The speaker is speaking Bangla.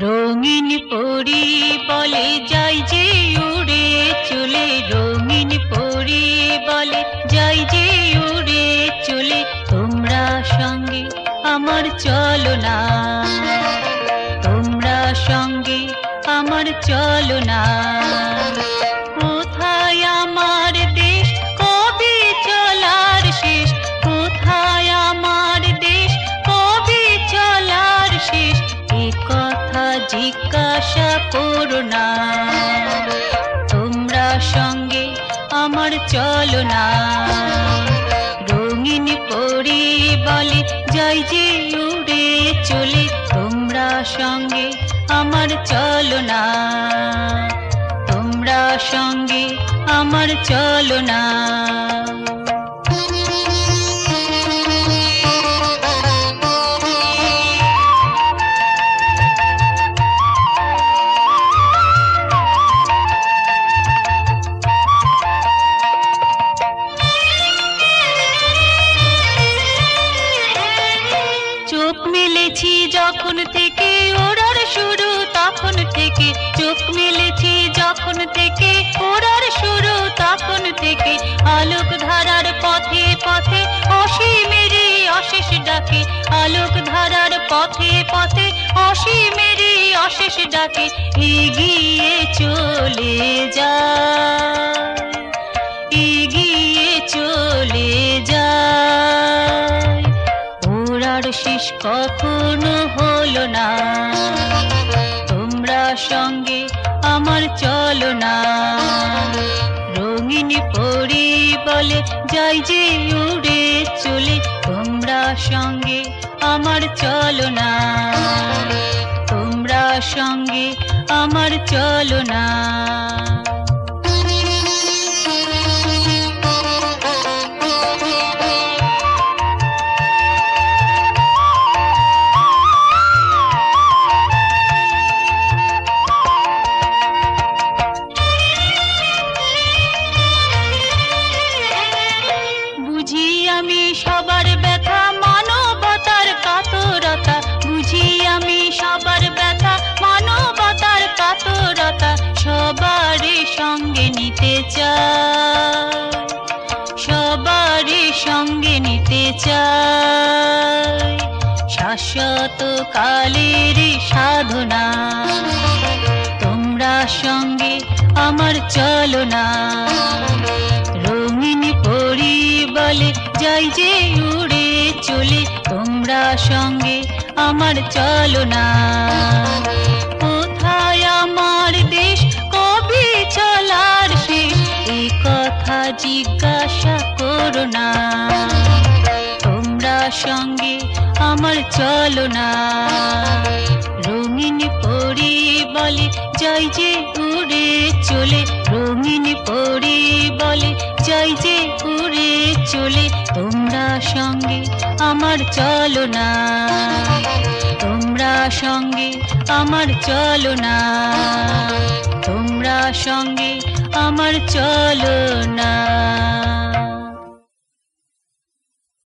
রঙিন পরি বলে যাই যে উড়ে চলে, রঙিন পরি বলে যাই যে উড়ে চলে, তোমরা সঙ্গে আমার চলো না, তোমরা সঙ্গে আমার চলো না। কোথায় আমার দেশ, কবে চলার শেষ, কোথায় আমার দেশ, কবে চলার শেষ, এ কথা জিজ্ঞাসা করো না, তোমরা সঙ্গে আমার চলো না। রঙিন পরি বলে যাই যে উড়ে চলে, তোমরা সঙ্গে আমার চলো না, তোমরা সঙ্গে আমার চলো না। চোখ মেলেছি যখন থেকে ওড়ার শুরু তখন থেকে, চোখ মেলেছি যখন থেকে ওড়ার শুরু তখন থেকে, আলোক ধারার পথে পথে অসীমেরই অশেষ ডাকে, আলোক ধারার পথে পথে অসীমেরই অশেষ ডাকে, এগিয়ে চলে যায়, এগিয়ে চলে যায়, ওড়ার শেষ কখনো হলো না, তোমরা সঙ্গে আমার চলো না। রঙিন পরি বলে যাই যে উড়ে চলে, তোমরা সঙ্গে আমার চলো না, তোমরা সঙ্গে আমার চলো না। বুঝি আমি সবার ব্যথা, মানবতার কাতরতা, বুঝি আমি সবার ব্যথা, মানবতার কাতরতা, সবারই সঙ্গে নিতে চাই, সবারই সঙ্গে নিতে চাই, শাশ্বত কালের সাধনা, তোমরা সঙ্গে আমার চলো না। রঙিন পরি বলে যাই যে উড়ে চলে, তোমরা সঙ্গে আমার চলো না। কোথায় আমার দেশ, কবে চলার শেষ, এ কথা জিজ্ঞাসা করো না, তোমরা সঙ্গে আমার চলো না। রঙিন পরি বলে যাই যে উড়ে চলে, রঙিন পরি বলে যাই যে উড়ে চলে, তোমরা সঙ্গে আমার চলো না, তোমরা সঙ্গে আমার চলো না, তোমরা সঙ্গে আমার চলো না।